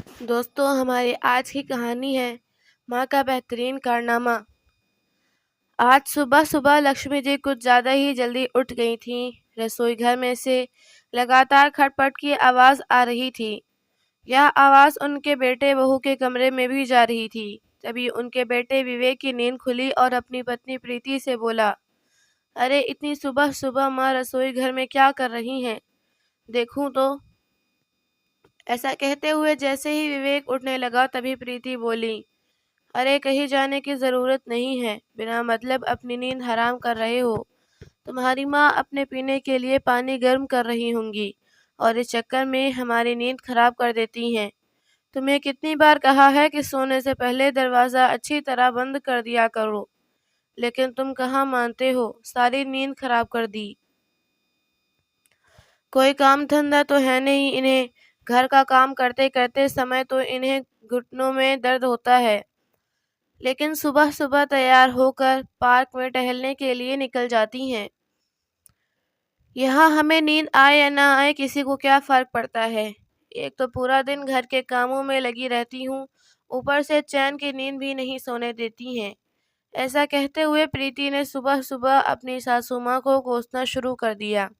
दोस्तों, हमारी आज की कहानी है माँ का बेहतरीन कारनामा। आज सुबह सुबह लक्ष्मी जी कुछ ज़्यादा ही जल्दी उठ गई थीं। रसोई घर में से लगातार खटपट की आवाज़ आ रही थी। यह आवाज़ उनके बेटे बहू के कमरे में भी जा रही थी। तभी उनके बेटे विवेक की नींद खुली और अपनी पत्नी प्रीति से बोला, अरे इतनी सुबह सुबह माँ रसोई घर में क्या कर रही हैं? देखूं तो। ऐसा कहते हुए जैसे ही विवेक उठने लगा तभी प्रीति बोली, अरे कहीं जाने की ज़रूरत नहीं है, बिना मतलब अपनी नींद हराम कर रहे हो। तुम्हारी माँ अपने पीने के लिए पानी गर्म कर रही होंगी और इस चक्कर में हमारी नींद खराब कर देती हैं। तुम्हें कितनी बार कहा है कि सोने से पहले दरवाज़ा अच्छी तरह बंद कर दिया करो, लेकिन तुम कहाँ मानते हो, सारी नींद खराब कर दी। कोई काम धंधा तो है नहीं इन्हें, घर का काम करते करते समय तो इन्हें घुटनों में दर्द होता है, लेकिन सुबह सुबह तैयार होकर पार्क में टहलने के लिए निकल जाती हैं। यहाँ हमें नींद आए या ना आए किसी को क्या फ़र्क पड़ता है। एक तो पूरा दिन घर के कामों में लगी रहती हूँ, ऊपर से चैन की नींद भी नहीं सोने देती हैं। ऐसा कहते हुए प्रीति ने सुबह सुबह अपनी सासू माँ को कोसना शुरू कर दिया।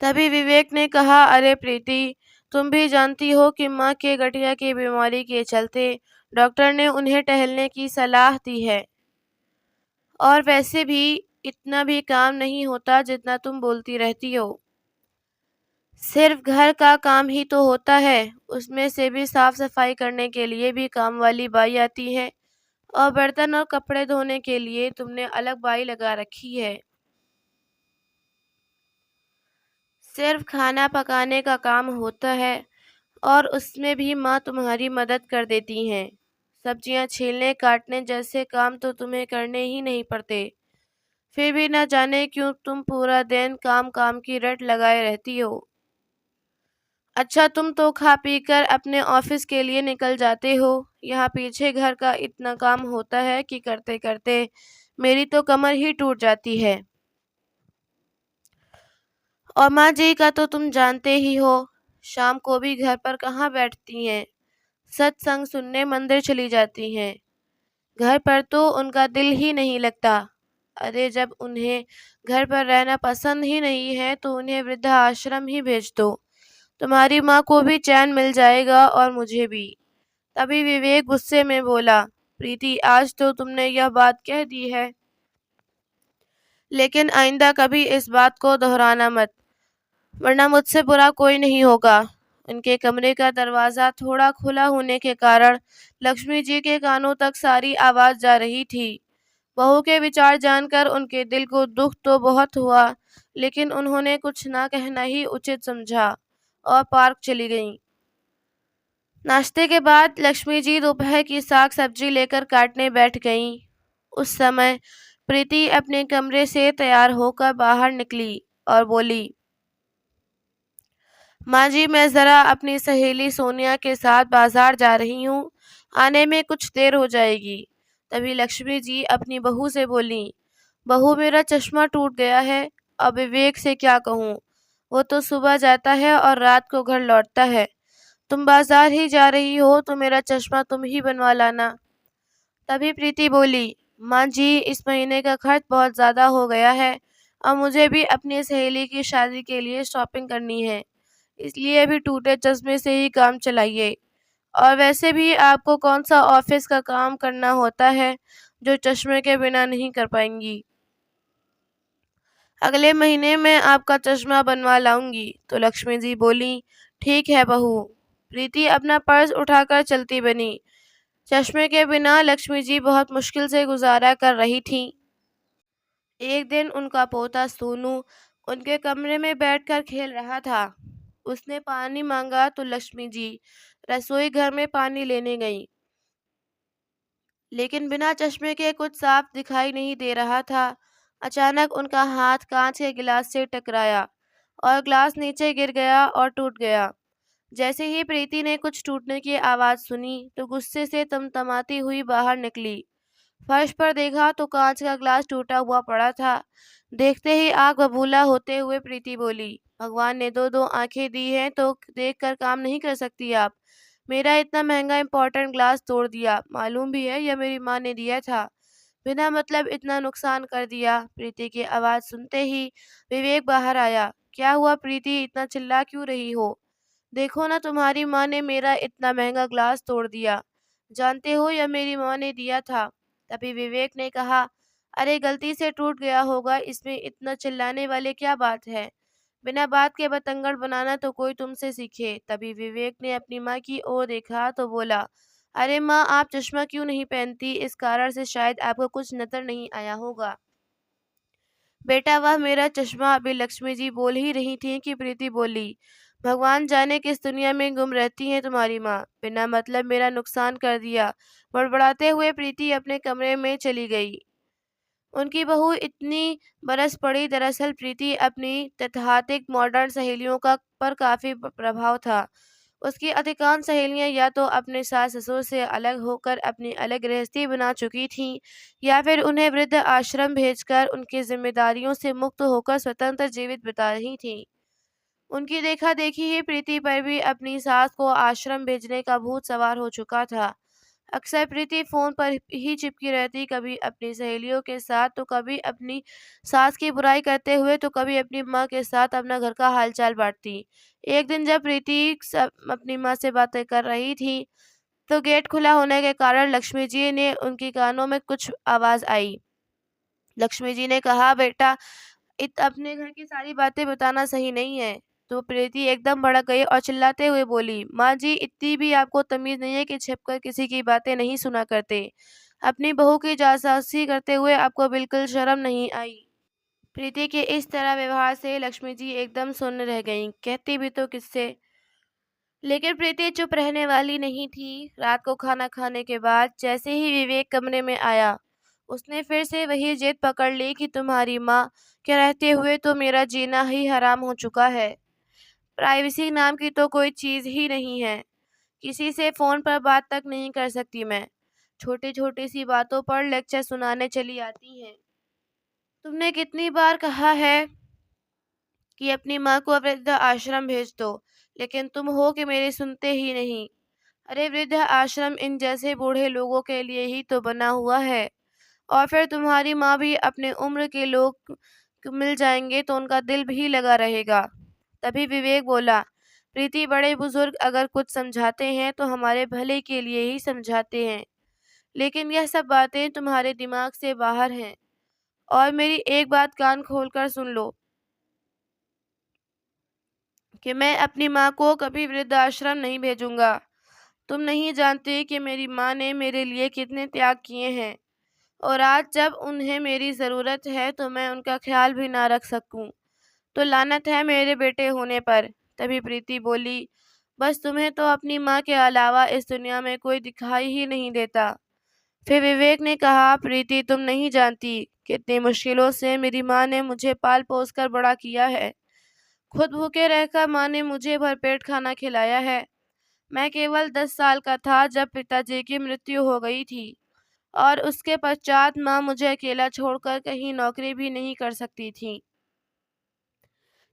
तभी विवेक ने कहा, अरे प्रीति, तुम भी जानती हो कि माँ के गठिया की बीमारी के चलते डॉक्टर ने उन्हें टहलने की सलाह दी है, और वैसे भी इतना भी काम नहीं होता जितना तुम बोलती रहती हो। सिर्फ घर का काम ही तो होता है, उसमें से भी साफ सफाई करने के लिए भी काम वाली बाई आती है, और बर्तन और कपड़े धोने के लिए तुमने अलग बाई लगा रखी है। सिर्फ खाना पकाने का काम होता है, और उसमें भी माँ तुम्हारी मदद कर देती हैं। सब्जियां छीलने काटने जैसे काम तो तुम्हें करने ही नहीं पड़ते, फिर भी न जाने क्यों तुम पूरा दिन काम काम की रट लगाए रहती हो। अच्छा, तुम तो खा पी कर अपने ऑफिस के लिए निकल जाते हो, यहाँ पीछे घर का इतना काम होता है कि करते करते मेरी तो कमर ही टूट जाती है। और माँ जी का तो तुम जानते ही हो, शाम को भी घर पर कहाँ बैठती हैं, सत्संग सुनने मंदिर चली जाती हैं। घर पर तो उनका दिल ही नहीं लगता। अरे जब उन्हें घर पर रहना पसंद ही नहीं है तो उन्हें वृद्धाश्रम ही भेज दो, तुम्हारी माँ को भी चैन मिल जाएगा और मुझे भी। तभी विवेक गुस्से में बोला, प्रीति आज तो तुमने यह बात कह दी है, लेकिन आइंदा कभी इस बात को दोहराना मत, वरना मुझसे बुरा कोई नहीं होगा। उनके कमरे का दरवाज़ा थोड़ा खुला होने के कारण लक्ष्मी जी के कानों तक सारी आवाज़ जा रही थी। बहू के विचार जानकर उनके दिल को दुख तो बहुत हुआ, लेकिन उन्होंने कुछ ना कहना ही उचित समझा और पार्क चली गईं। नाश्ते के बाद लक्ष्मी जी दोपहर की साग सब्जी लेकर काटने बैठ गईं। उस समय प्रीति अपने कमरे से तैयार होकर बाहर निकली और बोली, माँ जी मैं ज़रा अपनी सहेली सोनिया के साथ बाजार जा रही हूँ, आने में कुछ देर हो जाएगी। तभी लक्ष्मी जी अपनी बहू से बोली, बहू मेरा चश्मा टूट गया है, अब विवेक से क्या कहूँ, वो तो सुबह जाता है और रात को घर लौटता है। तुम बाजार ही जा रही हो तो मेरा चश्मा तुम ही बनवा लाना। तभी प्रीति बोली, माँ जी इस महीने का खर्च बहुत ज़्यादा हो गया है, और मुझे भी अपनी सहेली की शादी के लिए शॉपिंग करनी है, इसलिए अभी टूटे चश्मे से ही काम चलाइए। और वैसे भी आपको कौन सा ऑफिस का काम करना होता है जो चश्मे के बिना नहीं कर पाएंगी। अगले महीने मैं आपका चश्मा बनवा लाऊंगी। तो लक्ष्मी जी बोली, ठीक है बहू। प्रीति अपना पर्स उठाकर चलती बनी। चश्मे के बिना लक्ष्मी जी बहुत मुश्किल से गुजारा कर रही थीं। एक दिन उनका पोता सोनू उनके कमरे में बैठकर खेल रहा था। उसने पानी मांगा तो लक्ष्मी जी रसोई घर में पानी लेने गईं, लेकिन बिना चश्मे के कुछ साफ दिखाई नहीं दे रहा था। अचानक उनका हाथ कांच के गिलास से टकराया और ग्लास नीचे गिर गया और टूट गया। जैसे ही प्रीति ने कुछ टूटने की आवाज़ सुनी तो गुस्से से तमतमाती हुई बाहर निकली। फर्श पर देखा तो कांच का ग्लास टूटा हुआ पड़ा था। देखते ही आग बबूला होते हुए प्रीति बोली, भगवान ने दो दो आंखें दी हैं तो देखकर काम नहीं कर सकती आप? मेरा इतना महंगा इंपॉर्टेंट ग्लास तोड़ दिया, मालूम भी है यह मेरी माँ ने दिया था। बिना मतलब इतना नुकसान कर दिया। प्रीति की आवाज़ सुनते ही विवेक बाहर आया। क्या हुआ प्रीति, इतना चिल्ला क्यों रही हो? देखो ना, तुम्हारी माँ ने मेरा इतना महंगा ग्लास तोड़ दिया। जानते हो यह मेरी माँ ने दिया था। तभी विवेक ने कहा, अरे गलती से टूट गया होगा, इसमें इतना चिल्लाने वाली क्या बात है? बिना बात के बतंगड़ बनाना तो कोई तुमसे सीखे। तभी विवेक ने अपनी माँ की ओर देखा तो बोला, अरे माँ, आप चश्मा क्यों नहीं पहनती? इस कारण से शायद आपको कुछ नजर नहीं आया होगा। बेटा, वह मेरा चश्मा। अभी लक्ष्मी जी बोल ही रही थी कि प्रीति बोली, भगवान जाने किस दुनिया में गुम रहती है तुम्हारी माँ, बिना मतलब मेरा नुकसान कर दिया। बड़बड़ाते हुए प्रीति अपने कमरे में चली गई। उनकी बहू इतनी बरस पड़ी। दरअसल प्रीति अपनी तथाकथित मॉडर्न सहेलियों का पर काफ़ी प्रभाव था। उसकी अधिकांश सहेलियां या तो अपने सास ससुर से अलग होकर अपनी अलग गृहस्थी बना चुकी थीं, या फिर उन्हें वृद्ध आश्रम भेजकर उनकी जिम्मेदारियों से मुक्त होकर स्वतंत्र जीवित बिता रही थीं। उनकी देखा देखी ही प्रीति पर भी अपनी सास को आश्रम भेजने का भूत सवार हो चुका था। अक्सर प्रीति फोन पर ही चिपकी रहती, कभी अपनी सहेलियों के साथ तो कभी अपनी सास की बुराई करते हुए तो कभी अपनी माँ के साथ अपना घर का हालचाल बांटती। एक दिन जब प्रीति अपनी माँ से बातें कर रही थी तो गेट खुला होने के कारण लक्ष्मी जी ने उनके कानों में कुछ आवाज आई। लक्ष्मी जी ने कहा, बेटा, अपने घर की सारी बातें बताना सही नहीं है। तो प्रीति एकदम भड़क गई और चिल्लाते हुए बोली, माँ जी, इतनी भी आपको तमीज नहीं है कि छिपकर किसी की बातें नहीं सुना करते? अपनी बहू की जासूसी करते हुए आपको बिल्कुल शर्म नहीं आई? प्रीति के इस तरह व्यवहार से लक्ष्मी जी एकदम सुन्न रह गईं। कहती भी तो किससे, लेकिन प्रीति चुप रहने वाली नहीं थी। रात को खाना खाने के बाद जैसे ही विवेक कमरे में आया, उसने फिर से वही जिद पकड़ ली कि तुम्हारी माँ के रहते हुए तो मेरा जीना ही हराम हो चुका है। प्राइवेसी नाम की तो कोई चीज़ ही नहीं है। किसी से फ़ोन पर बात तक नहीं कर सकती मैं। छोटी छोटी सी बातों पर लेक्चर सुनाने चली आती हैं। तुमने कितनी बार कहा है कि अपनी माँ को वृद्ध आश्रम भेज दो, लेकिन तुम हो कि मेरे सुनते ही नहीं। अरे वृद्ध आश्रम इन जैसे बूढ़े लोगों के लिए ही तो बना हुआ है। और फिर तुम्हारी माँ भी अपने उम्र के लोग मिल जाएंगे तो उनका दिल भी लगा रहेगा। तभी विवेक बोला, प्रीति, बड़े बुजुर्ग अगर कुछ समझाते हैं तो हमारे भले के लिए ही समझाते हैं, लेकिन यह सब बातें तुम्हारे दिमाग से बाहर हैं। और मेरी एक बात कान खोलकर सुन लो कि मैं अपनी माँ को कभी वृद्धाश्रम नहीं भेजूंगा। तुम नहीं जानते कि मेरी माँ ने मेरे लिए कितने त्याग किए हैं, और आज जब उन्हें मेरी ज़रूरत है तो मैं उनका ख्याल भी ना रख सकूं, तो लानत है मेरे बेटे होने पर। तभी प्रीति बोली, बस तुम्हें तो अपनी माँ के अलावा इस दुनिया में कोई दिखाई ही नहीं देता। फिर विवेक ने कहा, प्रीति, तुम नहीं जानती कितनी मुश्किलों से मेरी माँ ने मुझे पाल पोस कर बड़ा किया है। खुद भूखे रहकर माँ ने मुझे भरपेट खाना खिलाया है। मैं केवल 10 साल का था जब पिताजी की मृत्यु हो गई थी, और उसके पश्चात माँ मुझे अकेला छोड़कर कहीं नौकरी भी नहीं कर सकती थी।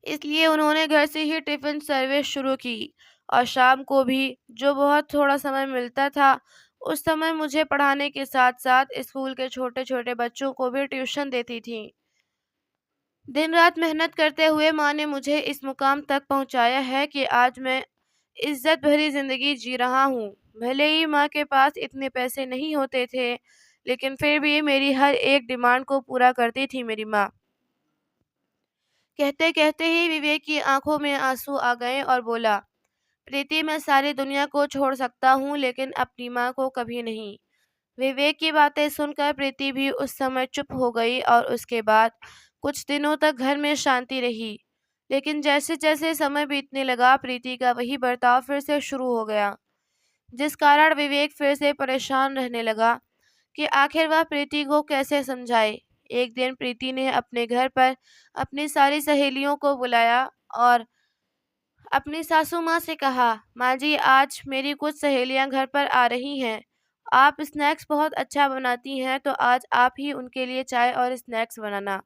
इसलिए उन्होंने घर से ही टिफ़िन सर्विस शुरू की, और शाम को भी जो बहुत थोड़ा समय मिलता था उस समय मुझे पढ़ाने के साथ साथ स्कूल के छोटे छोटे बच्चों को भी ट्यूशन देती थी। दिन रात मेहनत करते हुए माँ ने मुझे इस मुकाम तक पहुँचाया है कि आज मैं इज्जत भरी ज़िंदगी जी रहा हूँ। भले ही माँ के पास इतने पैसे नहीं होते थे, लेकिन फिर भी मेरी हर एक डिमांड को पूरा करती थी मेरी माँ। कहते कहते ही विवेक की आंखों में आंसू आ गए और बोला, प्रीति, मैं सारी दुनिया को छोड़ सकता हूँ लेकिन अपनी माँ को कभी नहीं। विवेक की बातें सुनकर प्रीति भी उस समय चुप हो गई, और उसके बाद कुछ दिनों तक घर में शांति रही। लेकिन जैसे जैसे समय बीतने लगा प्रीति का वही बर्ताव फिर से शुरू हो गया, जिस कारण विवेक फिर से परेशान रहने लगा कि आखिर वह प्रीति को कैसे समझाए। एक दिन प्रीति ने अपने घर पर अपनी सारी सहेलियों को बुलाया और अपनी सासू माँ से कहा, माँ जी, आज मेरी कुछ सहेलियाँ घर पर आ रही हैं आप स्नैक्स बहुत अच्छा बनाती हैं, तो आज आप ही उनके लिए चाय और स्नैक्स बनाना।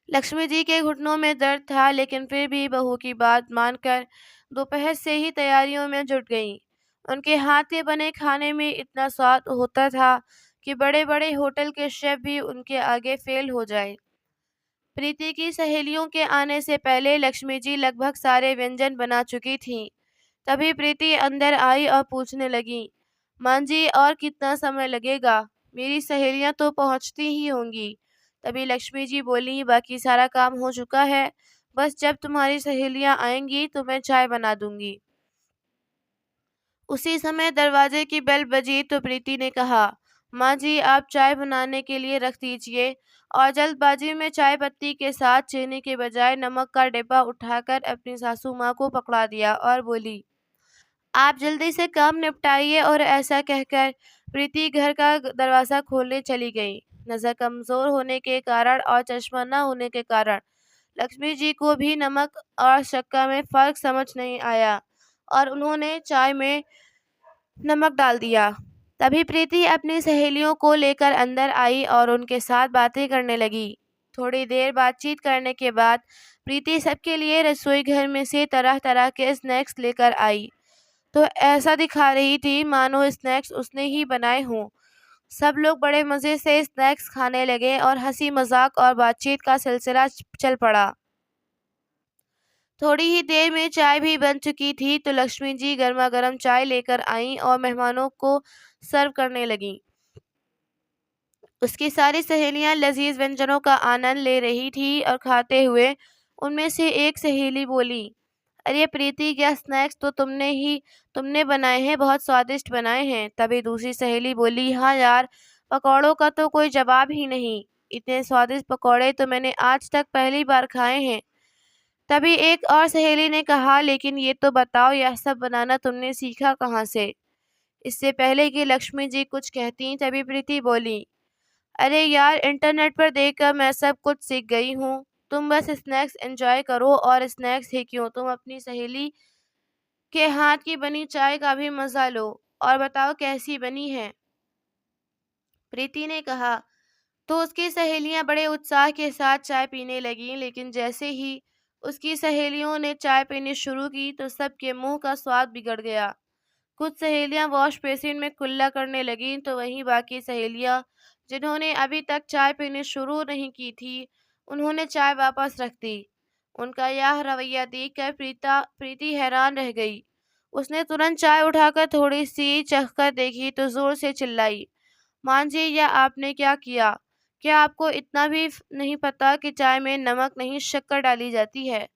लक्ष्मी जी के घुटनों में दर्द था, लेकिन फिर भी बहू की बात मानकर दोपहर से ही तैयारियों में जुट गईं। उनके हाथ के बने खाने में इतना स्वाद होता था कि बड़े-बड़े होटल के शेफ भी उनके आगे फेल हो जाए। प्रीति की सहेलियों के आने से पहले लक्ष्मी जी लगभग सारे व्यंजन बना चुकी थीं। तभी प्रीति अंदर आई और पूछने लगी, माँ जी और कितना समय लगेगा? मेरी सहेलियाँ तो पहुँचती ही होंगी। तभी लक्ष्मी जी बोली, बाकी सारा काम हो चुका है, बस जब तुम्हारी सहेलियाँ आएंगी तो मैं चाय बना दूंगी। उसी समय दरवाजे की बेल बजी तो प्रीति ने कहा, माँ जी आप चाय बनाने के लिए रख दीजिए, और जल्दबाजी में चाय पत्ती के साथ चीनी के बजाय नमक का डिब्बा उठाकर अपनी सासू माँ को पकड़ा दिया और बोली, आप जल्दी से काम निपटाइए। और ऐसा कहकर प्रीति घर का दरवाज़ा खोलने चली गई। नज़र कमज़ोर होने के कारण और चश्मा न होने के कारण लक्ष्मी जी को भी नमक और शक्कर में फ़र्क समझ नहीं आया और उन्होंने चाय में नमक डाल दिया। तभी प्रीति अपनी सहेलियों को लेकर अंदर आई और उनके साथ बातें करने लगी। थोड़ी देर बातचीत करने के बाद प्रीति सबके लिए रसोई घर में से तरह-तरह के स्नैक्स लेकर आई। तो ऐसा दिखा रही थी मानो स्नैक्स उसने ही बनाए हों। सब लोग बड़े मज़े से स्नैक्स खाने लगे और हंसी मजाक और बातचीत का सिलसिला चल पड़ा। थोड़ी ही देर में चाय भी बन चुकी थी तो लक्ष्मी जी गर्मा गर्म चाय लेकर आईं और मेहमानों को सर्व करने लगीं। उसकी सारी सहेलियां लजीज व्यंजनों का आनंद ले रही थी और खाते हुए उनमें से एक सहेली बोली, अरे प्रीति, क्या स्नैक्स तो तुमने बनाए हैं, बहुत स्वादिष्ट बनाए हैं। तभी दूसरी सहेली बोली, हाँ यार, पकौड़ों का तो कोई जवाब ही नहीं। इतने स्वादिष्ट पकौड़े तो मैंने आज तक पहली बार खाए हैं। तभी एक और सहेली ने कहा, लेकिन ये तो बताओ, यह सब बनाना तुमने सीखा कहाँ से? इससे पहले कि लक्ष्मी जी कुछ कहती तभी प्रीति बोली, अरे यार, इंटरनेट पर देखकर मैं सब कुछ सीख गई हूँ। तुम बस स्नैक्स एंजॉय करो, और स्नैक्स ही क्यों, तुम अपनी सहेली के हाथ की बनी चाय का भी मजा लो और बताओ कैसी बनी है। प्रीति ने कहा तो उसकी सहेलियां बड़े उत्साह के साथ चाय पीने लगीं, लेकिन जैसे ही उसकी सहेलियों ने चाय पीनी शुरू की तो सबके मुंह का स्वाद बिगड़ गया। कुछ सहेलियां वॉश बेसिन में कुल्ला करने लगीं तो वहीं बाकी सहेलियां, जिन्होंने अभी तक चाय पीनी शुरू नहीं की थी, उन्होंने चाय वापस रख दी। उनका यह रवैया देखकर प्रीति हैरान रह गई। उसने तुरंत चाय उठाकर थोड़ी सी चखकर देखी तो जोर से चिल्लाई, मां जी, यह आपने क्या किया? क्या आपको इतना भी नहीं पता कि चाय में नमक नहीं शक्कर डाली जाती है?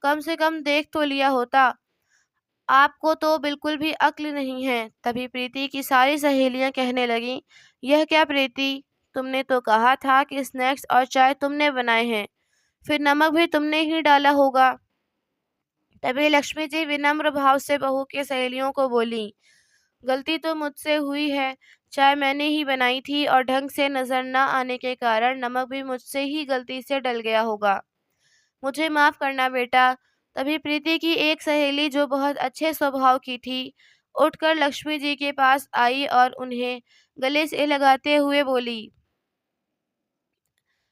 कम से कम देख तो लिया होता। आपको तो बिल्कुल भी अक्ल नहीं है। तभी प्रीति की सारी सहेलियां कहने लगीं, यह क्या प्रीति, तुमने तो कहा था कि स्नैक्स और चाय तुमने बनाए हैं, फिर नमक भी तुमने ही डाला होगा। तभी लक्ष्मी जी विनम्र भाव से बहू की सहेलियों को बोली, गलती तो मुझसे हुई है। चाय मैंने ही बनाई थी और ढंग से नजर न आने के कारण नमक भी मुझसे ही गलती से डल गया होगा। मुझे माफ करना बेटा। तभी प्रीति की एक सहेली, जो बहुत अच्छे स्वभाव की थी, उठकर लक्ष्मी जी के पास आई और उन्हें गले से लगाते हुए बोली,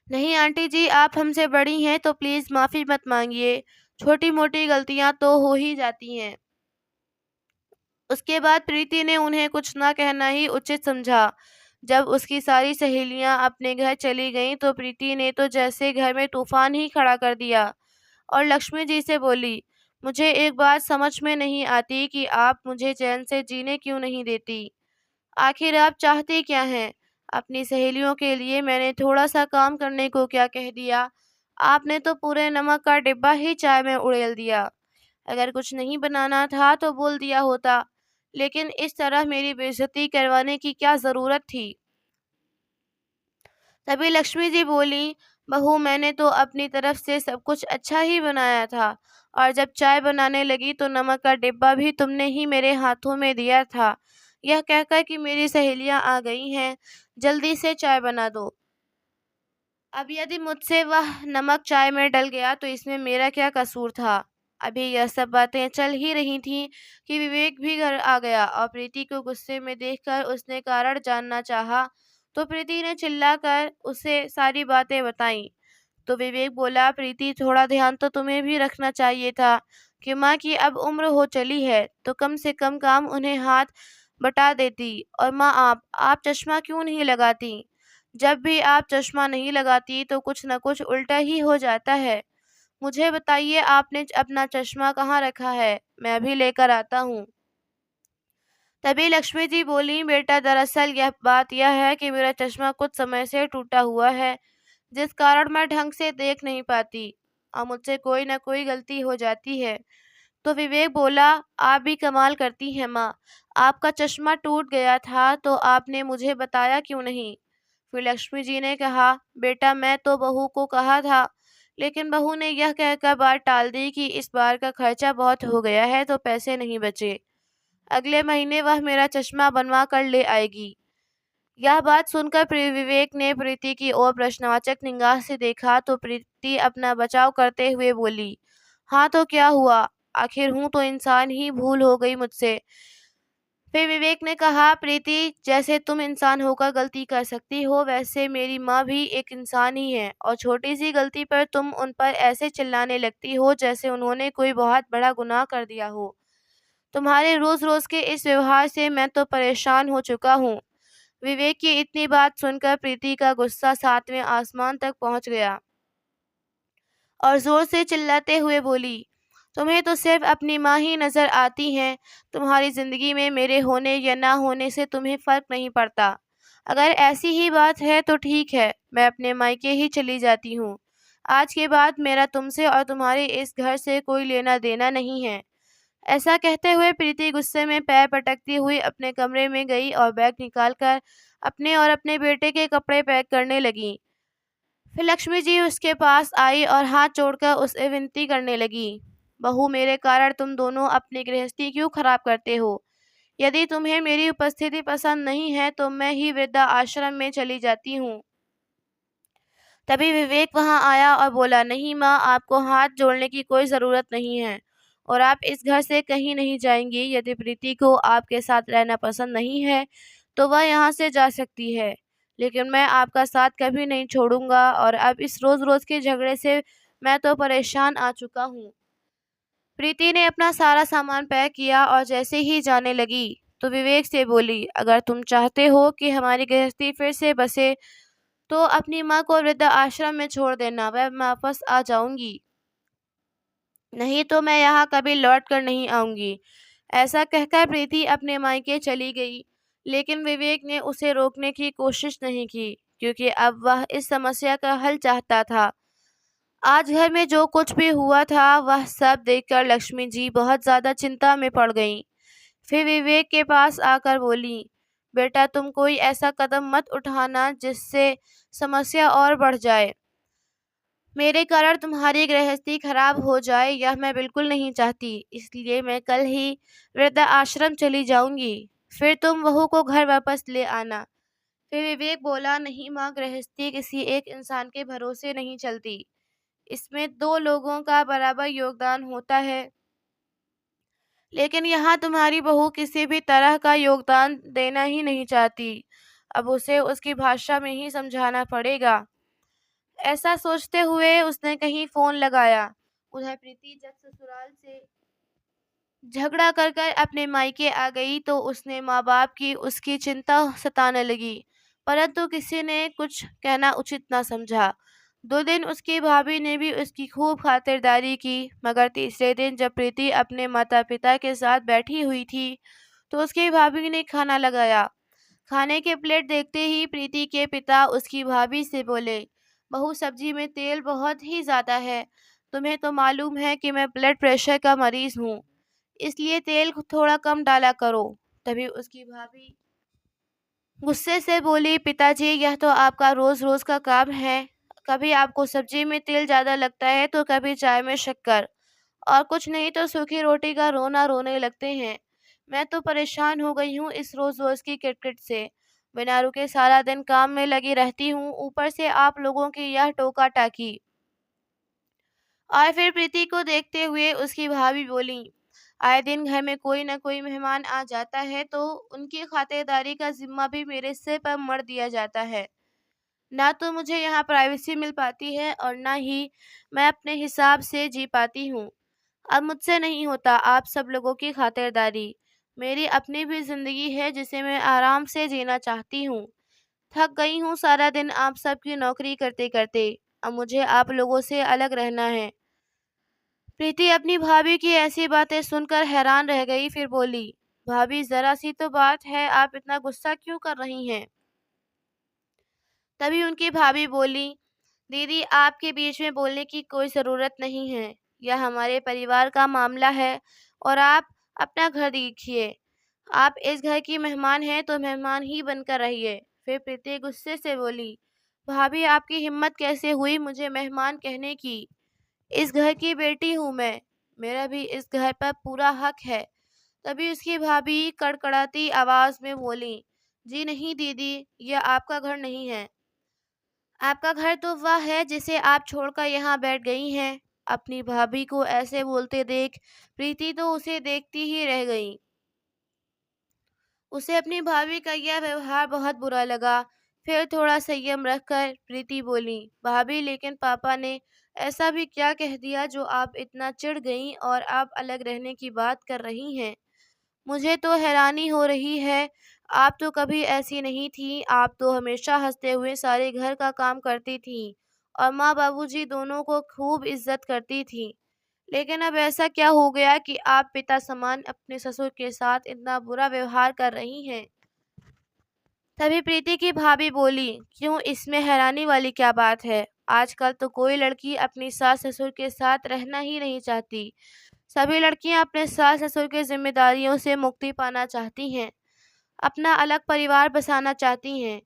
नहीं आंटी जी, आप हमसे बड़ी हैं तो प्लीज माफी मत मांगिए। छोटी मोटी गलतियां तो हो ही जाती हैं। उसके बाद प्रीति ने उन्हें कुछ न कहना ही उचित समझा। जब उसकी सारी सहेलियां अपने घर चली गईं तो प्रीति ने तो जैसे घर में तूफान ही खड़ा कर दिया और लक्ष्मी जी से बोली, मुझे एक बात समझ में नहीं आती कि आप मुझे चैन से जीने क्यों नहीं देती। आखिर आप चाहती क्या हैं? अपनी सहेलियों के लिए मैंने थोड़ा सा काम करने को क्या कह दिया? आपने तो पूरे नमक का डिब्बा ही चाय में उड़ेल दिया। अगर कुछ नहीं बनाना था तो बोल दिया होता, लेकिन इस तरह मेरी बेइज्जती करवाने की क्या ज़रूरत थी? तभी लक्ष्मी जी बोली, बहू, मैंने तो अपनी तरफ से सब कुछ अच्छा ही बनाया था, और जब चाय बनाने लगी तो नमक का डिब्बा भी तुमने ही मेरे हाथों में दिया था, यह कहकर कि मेरी सहेलियां आ गई हैं, जल्दी से चाय बना दो। अब यदि मुझसे वह नमक चाय में डल गया तो इसमें मेरा क्या कसूर था? अभी यह सब बातें चल ही रही थीं कि विवेक भी घर आ गया और प्रीति को गुस्से में देखकर उसने कारण जानना चाहा, तो प्रीति ने चिल्लाकर उसे सारी बातें बताईं। तो विवेक बोला, प्रीति थोड़ा ध्यान तो तुम्हें भी रखना चाहिए था कि माँ की अब उम्र हो चली है, तो कम से कम काम उन्हें हाथ बटा देती। और माँ आप चश्मा क्यों नहीं लगाती? जब भी आप चश्मा नहीं लगाती तो कुछ न कुछ उल्टा ही हो जाता है। मुझे बताइए, आपने अपना चश्मा कहाँ रखा है? मैं अभी लेकर आता हूँ। तभी लक्ष्मी जी बोली, बेटा दरअसल यह है कि मेरा चश्मा कुछ समय से टूटा हुआ है, जिस कारण मैं ढंग से देख नहीं पाती और मुझसे कोई न कोई गलती हो जाती है। तो विवेक बोला, आप भी कमाल करती हैं माँ, आपका चश्मा टूट गया था तो आपने मुझे बताया क्यों नहीं? फिर लक्ष्मी जी ने कहा, बेटा मैं तो बहू को कहा था, लेकिन बहू ने यह कहकर बात टाल दी कि इस बार का खर्चा बहुत हो गया है तो पैसे नहीं बचे। अगले महीने वह मेरा चश्मा बनवा कर ले आएगी। यह बात सुनकर विवेक ने प्रीति की ओर प्रश्नवाचक निगाह से देखा तो प्रीति अपना बचाव करते हुए बोली, हाँ तो क्या हुआ, आखिर हूँ तो इंसान ही, भूल हो गई मुझसे। फिर विवेक ने कहा, प्रीति जैसे तुम इंसान होकर गलती कर सकती हो, वैसे मेरी माँ भी एक इंसान ही है और छोटी सी गलती पर तुम उन पर ऐसे चिल्लाने लगती हो जैसे उन्होंने कोई बहुत बड़ा गुनाह कर दिया हो। तुम्हारे रोज रोज के इस व्यवहार से मैं तो परेशान हो चुका हूँ। विवेक की इतनी बात सुनकर प्रीति का गुस्सा 7वें आसमान तक पहुंच गया और जोर से चिल्लाते हुए बोली, तुम्हें तो सिर्फ अपनी माँ ही नजर आती हैं। तुम्हारी जिंदगी में मेरे होने या ना होने से तुम्हें फर्क नहीं पड़ता। अगर ऐसी ही बात है तो ठीक है, मैं अपने मायके ही चली जाती हूँ। आज के बाद मेरा तुमसे और तुम्हारे इस घर से कोई लेना देना नहीं है। ऐसा कहते हुए प्रीति गुस्से में पैर पटकती हुई अपने कमरे में गई और बैग निकालकर अपने और अपने बेटे के कपड़े पैक करने लगी। फिर लक्ष्मी जी उसके पास आई और हाथ जोड़कर उसे विनती करने लगी, बहू मेरे कारण तुम दोनों अपनी गृहस्थी क्यों खराब करते हो? यदि तुम्हें मेरी उपस्थिति पसंद नहीं है तो मैं ही वृद्धा आश्रम में चली जाती हूँ। तभी विवेक वहां आया और बोला, नहीं माँ, आपको हाथ जोड़ने की कोई ज़रूरत नहीं है और आप इस घर से कहीं नहीं जाएंगी। यदि प्रीति को आपके साथ रहना पसंद नहीं है तो वह यहाँ से जा सकती है, लेकिन मैं आपका साथ कभी नहीं छोड़ूंगा और अब इस रोज़ रोज़ के झगड़े से मैं तो परेशान आ चुका हूँ। प्रीति ने अपना सारा सामान पैक किया और जैसे ही जाने लगी तो विवेक से बोली, अगर तुम चाहते हो कि हमारी गृहस्थी फिर से बसे तो अपनी माँ को वृद्धा आश्रम में छोड़ देना, मैं वापस आ जाऊंगी, नहीं तो मैं यहाँ कभी लौट कर नहीं आऊंगी। ऐसा कहकर प्रीति अपने मायके चली गई, लेकिन विवेक ने उसे रोकने की कोशिश नहीं की क्योंकि अब वह इस समस्या का हल चाहता था। आज घर में जो कुछ भी हुआ था वह सब देखकर लक्ष्मी जी बहुत ज्यादा चिंता में पड़ गईं। फिर विवेक के पास आकर बोली, बेटा तुम कोई ऐसा कदम मत उठाना जिससे समस्या और बढ़ जाए। मेरे कारण तुम्हारी गृहस्थी खराब हो जाए यह मैं बिल्कुल नहीं चाहती, इसलिए मैं कल ही वृद्धा आश्रम चली जाऊंगी। फिर तुम बहू को घर वापस ले आना। फिर विवेक बोला, नहीं माँ, गृहस्थी किसी एक इंसान के भरोसे नहीं चलती, इसमें दो लोगों का बराबर योगदान होता है। लेकिन यहाँ तुम्हारी बहू किसी भी तरह का योगदान देना ही नहीं चाहती, अब उसे उसकी भाषा में ही समझाना पड़ेगा। ऐसा सोचते हुए उसने कहीं फोन लगाया। उधर प्रीति जब ससुराल से झगड़ा कर कर अपने मायके आ गई तो उसने माँ बाप की उसकी चिंता सताने लगी, परंतु किसी ने कुछ कहना उचित न समझा। 2 दिन उसकी भाभी ने भी उसकी खूब खातिरदारी की, मगर तीसरे दिन जब प्रीति अपने माता पिता के साथ बैठी हुई थी तो उसकी भाभी ने खाना लगाया। खाने के प्लेट देखते ही प्रीति के पिता उसकी भाभी से बोले, बहू सब्जी में तेल बहुत ही ज़्यादा है, तुम्हें तो मालूम है कि मैं ब्लड प्रेशर का मरीज़ हूँ, इसलिए तेल थोड़ा कम डाला करो। तभी उसकी भाभी गुस्से से बोली, पिताजी यह तो आपका रोज़ रोज़ का काम है, कभी आपको सब्जी में तेल ज़्यादा लगता है तो कभी चाय में शक्कर, और कुछ नहीं तो सूखी रोटी का रोना रोने लगते हैं। मैं तो परेशान हो गई हूँ इस रोज रोज की किटकिट से, बिना रुके सारा दिन काम में लगी रहती हूँ, ऊपर से आप लोगों की यह टोका टाकी। और फिर प्रीति को देखते हुए उसकी भाभी बोली, आए दिन घर में कोई न कोई मेहमान आ जाता है तो उनकी खातिरदारी का जिम्मा भी मेरे सिर पर मढ़ दिया जाता है। ना तो मुझे यहाँ प्राइवेसी मिल पाती है और ना ही मैं अपने हिसाब से जी पाती हूँ। अब मुझसे नहीं होता आप सब लोगों की खातिरदारी। मेरी अपनी भी जिंदगी है जिसे मैं आराम से जीना चाहती हूँ। थक गई हूँ सारा दिन आप सबकी नौकरी करते करते। अब मुझे आप लोगों से अलग रहना है। प्रीति अपनी भाभी की ऐसी बातें सुनकर हैरान रह गई, फिर बोली, भाभी जरा सी तो बात है, आप इतना गुस्सा क्यों कर रही हैं? तभी उनकी भाभी बोली, दीदी आपके बीच में बोलने की कोई ज़रूरत नहीं है। यह हमारे परिवार का मामला है और आप अपना घर देखिए। आप इस घर की मेहमान हैं तो मेहमान ही बनकर रहिए। फिर प्रीति गुस्से से बोली, भाभी आपकी हिम्मत कैसे हुई मुझे मेहमान कहने की? इस घर की बेटी हूँ मैं। मेरा भी इस घर पर पूरा हक है। तभी उसकी भाभी कड़कड़ाती आवाज में बोली, जी नहीं दीदी, यह आपका घर नहीं है। आपका घर तो वह है जिसे आप छोड़कर यहाँ बैठ गई हैं। अपनी भाभी को ऐसे बोलते देख प्रीति तो उसे देखती ही रह गई। उसे अपनी भाभी का यह व्यवहार बहुत बुरा लगा। फिर थोड़ा संयम रखकर प्रीति बोली, भाभी लेकिन पापा ने ऐसा भी क्या कह दिया जो आप इतना चिढ़ गईं और आप अलग रहने की बात कर रही हैं? मुझे तो हैरानी हो रही है। आप तो कभी ऐसी नहीं थी। आप तो हमेशा हंसते हुए सारे घर का काम करती थी और माँ बाबूजी दोनों को खूब इज्जत करती थी। लेकिन अब ऐसा क्या हो गया कि आप पिता समान अपने ससुर के साथ इतना बुरा व्यवहार कर रही हैं? तभी प्रीति की भाभी बोली, क्यों इसमें हैरानी वाली क्या बात है? आजकल तो कोई लड़की अपनी सास ससुर के साथ रहना ही नहीं चाहती। सभी लड़कियां अपने सास ससुर की जिम्मेदारियों से मुक्ति पाना चाहती हैं, अपना अलग परिवार बसाना चाहती हैं।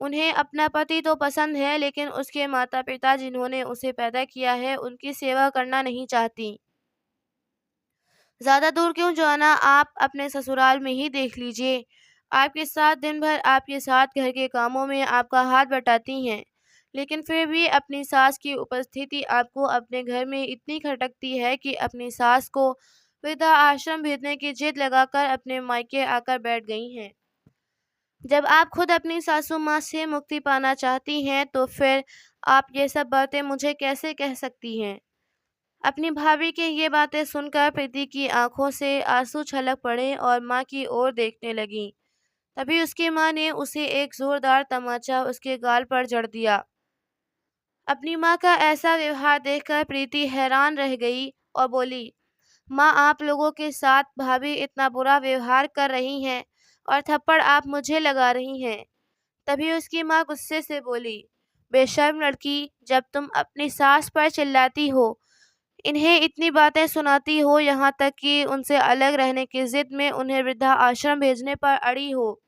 उन्हें अपना पति तो पसंद है लेकिन उसके माता पिता जिन्होंने उसे पैदा किया है उनकी सेवा करना नहीं चाहती। ज़्यादा दूर क्यों जाना, आप अपने ससुराल में ही देख लीजिए। आपके साथ दिन भर आपके साथ घर के कामों में आपका हाथ बटाती हैं, लेकिन फिर भी अपनी सास की उपस्थिति आपको अपने घर में इतनी खटकती है कि अपनी सास को वृद्धा आश्रम भेजने की जिद लगाकर अपने मायके आकर बैठ गई हैं। जब आप खुद अपनी सासू माँ से मुक्ति पाना चाहती हैं तो फिर आप ये सब बातें मुझे कैसे कह सकती हैं? अपनी भाभी की ये बातें सुनकर प्रीति की आंखों से आंसू छलक पड़े और माँ की ओर देखने लगी। तभी उसकी माँ ने उसे एक जोरदार तमाचा उसके गाल पर जड़ दिया। अपनी माँ का ऐसा व्यवहार देखकर प्रीति हैरान रह गई और बोली, माँ आप लोगों के साथ भाभी इतना बुरा व्यवहार कर रही हैं और थप्पड़ आप मुझे लगा रही हैं। तभी उसकी माँ गुस्से से बोली, बेशर्म लड़की, जब तुम अपनी सास पर चिल्लाती हो, इन्हें इतनी बातें सुनाती हो, यहाँ तक कि उनसे अलग रहने की जिद में उन्हें वृद्धा आश्रम भेजने पर अड़ी हो,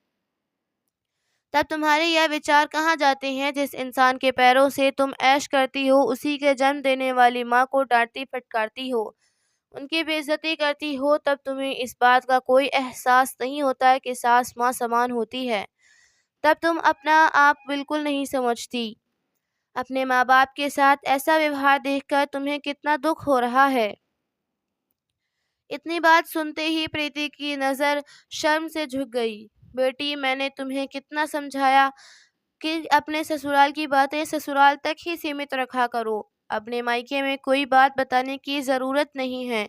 तब तुम्हारे यह विचार कहाँ जाते हैं? जिस इंसान के पैरों से तुम ऐश करती हो उसी के जन्म देने वाली माँ को डांटती फटकारती हो, उनकी बेइज्जती करती हो, तब तुम्हें इस बात का कोई एहसास नहीं होता है कि सास माँ समान होती है। तब तुम अपना आप बिल्कुल नहीं समझती। अपने माँ बाप के साथ ऐसा व्यवहार देखकर तुम्हें कितना दुख हो रहा है। इतनी बात सुनते ही प्रीति की नज़र शर्म से झुक गई। बेटी, मैंने तुम्हें कितना समझाया कि अपने ससुराल की बातें ससुराल तक ही सीमित रखा करो। अपने मायके में कोई बात बताने की ज़रूरत नहीं है।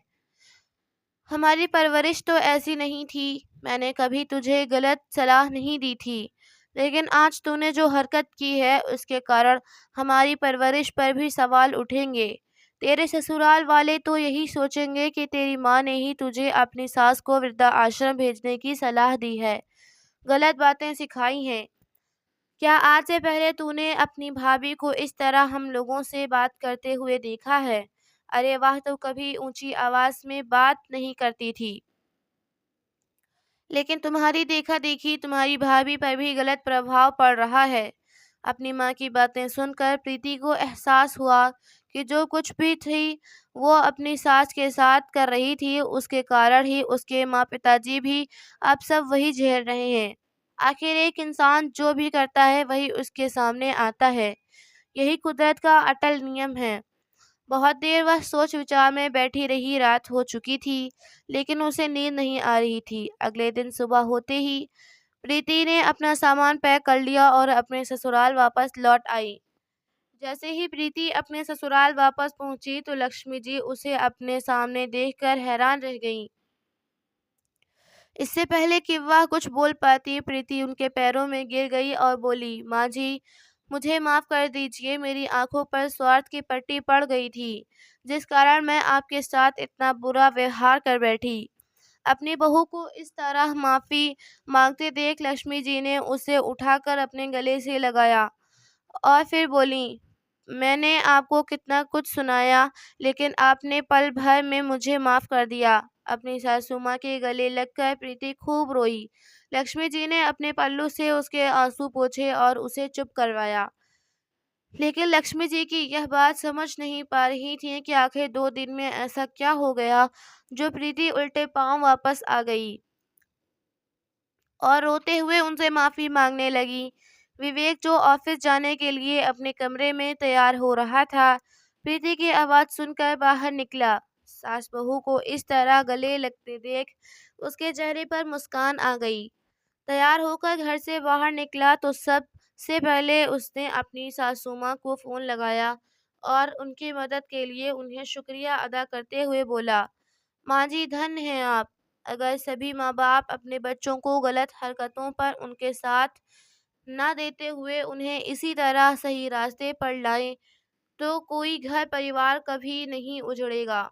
हमारी परवरिश तो ऐसी नहीं थी। मैंने कभी तुझे गलत सलाह नहीं दी थी, लेकिन आज तूने जो हरकत की है उसके कारण हमारी परवरिश पर भी सवाल उठेंगे। तेरे ससुराल वाले तो यही सोचेंगे कि तेरी माँ ने ही तुझे अपनी सास को वृद्धा आश्रम भेजने की सलाह दी है, गलत बातें सिखाई हैं। क्या आज से पहले तूने अपनी भाभी को इस तरह हम लोगों से बात करते हुए देखा है? अरे वाह, तो कभी ऊंची आवाज में बात नहीं करती थी, लेकिन तुम्हारी देखा देखी तुम्हारी भाभी पर भी गलत प्रभाव पड़ रहा है। अपनी माँ की बातें सुनकर प्रीति को एहसास हुआ कि जो कुछ भी थी वो अपनी सास के साथ कर रही थी, उसके कारण ही उसके माँ पिताजी भी अब सब वही झेल रहे हैं। आखिर एक इंसान जो भी करता है वही उसके सामने आता है। यही कुदरत का अटल नियम है। बहुत देर वह सोच विचार में बैठी रही। रात हो चुकी थी, लेकिन उसे नींद नहीं आ रही थी। अगले दिन सुबह होते ही प्रीति ने अपना सामान पैक कर लिया और अपने ससुराल वापस लौट आई। जैसे ही प्रीति अपने ससुराल वापस पहुंची तो लक्ष्मी जी उसे अपने सामने देखकर हैरान रह गईं। इससे पहले कि वह कुछ बोल पाती, प्रीति उनके पैरों में गिर गई और बोली, माँ जी, मुझे माफ़ कर दीजिए। मेरी आंखों पर स्वार्थ की पट्टी पड़ गई थी, जिस कारण मैं आपके साथ इतना बुरा व्यवहार कर बैठी। अपनी बहू को इस तरह माफ़ी मांगते देख लक्ष्मी जी ने उसे उठाकर अपने गले से लगाया और फिर बोली, मैंने आपको कितना कुछ सुनाया, लेकिन आपने पल भर में मुझे माफ़ कर दिया। अपनी सासू माँ के गले लगकर प्रीति खूब रोई। लक्ष्मी जी ने अपने पल्लू से उसके आंसू पोंछे और उसे चुप करवाया। लेकिन लक्ष्मी जी की यह बात समझ नहीं पा रही थी कि आखिर 2 दिन में ऐसा क्या हो गया जो प्रीति उल्टे पांव वापस आ गई और रोते हुए उनसे माफ़ी मांगने लगी। विवेक, जो ऑफिस जाने के लिए अपने कमरे में तैयार हो रहा था, प्रीति की आवाज़ सुनकर बाहर निकला। सास बहू को इस तरह गले लगते देख उसके चेहरे पर मुस्कान आ गई। तैयार होकर घर से बाहर निकला तो सबसे पहले उसने अपनी सासू माँ को फ़ोन लगाया और उनकी मदद के लिए उन्हें शुक्रिया अदा करते हुए बोला, माँ जी, धन्य हैं आप। अगर सभी माँ बाप अपने बच्चों को गलत हरकतों पर उनके साथ ना देते हुए उन्हें इसी तरह सही रास्ते पर लाएं तो कोई घर परिवार कभी नहीं उजड़ेगा।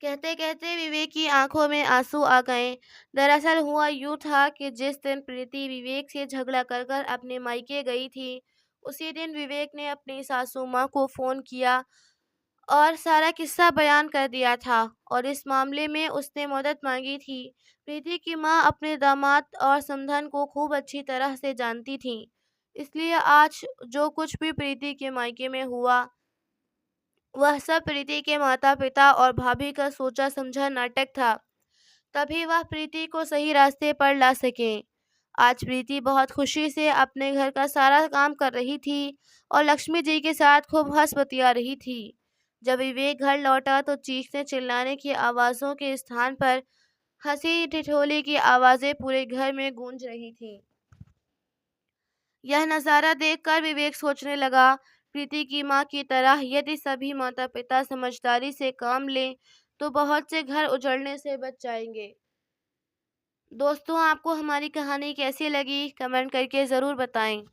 कहते कहते विवेक की आंखों में आंसू आ गए। दरअसल हुआ यूं था कि जिस दिन प्रीति विवेक से झगड़ा कर कर अपने मायके गई थी, उसी दिन विवेक ने अपनी सासू माँ को फ़ोन किया और सारा किस्सा बयान कर दिया था और इस मामले में उसने मदद मांगी थी। प्रीति की माँ अपने दामाद और समधन को खूब अच्छी तरह से जानती थी, इसलिए आज जो कुछ भी प्रीति के मायके में हुआ, वह सब प्रीति के माता पिता और भाभी का सोचा समझा नाटक था, तभी वह प्रीति को सही रास्ते पर ला सकें। आज प्रीति बहुत खुशी से अपने घर का सारा काम कर रही थी और लक्ष्मी जी के साथ खूब हंस बतिया रही थी। जब विवेक घर लौटा तो चीखने चिल्लाने की आवाज़ों के स्थान पर हंसी ठिठोली की आवाज़ें पूरे घर में गूंज रही थीं। यह नज़ारा देखकर विवेक सोचने लगा, प्रीति की माँ की तरह यदि सभी माता पिता समझदारी से काम लें तो बहुत से घर उजड़ने से बच जाएंगे। दोस्तों, आपको हमारी कहानी कैसी लगी? कमेंट करके ज़रूर बताएं।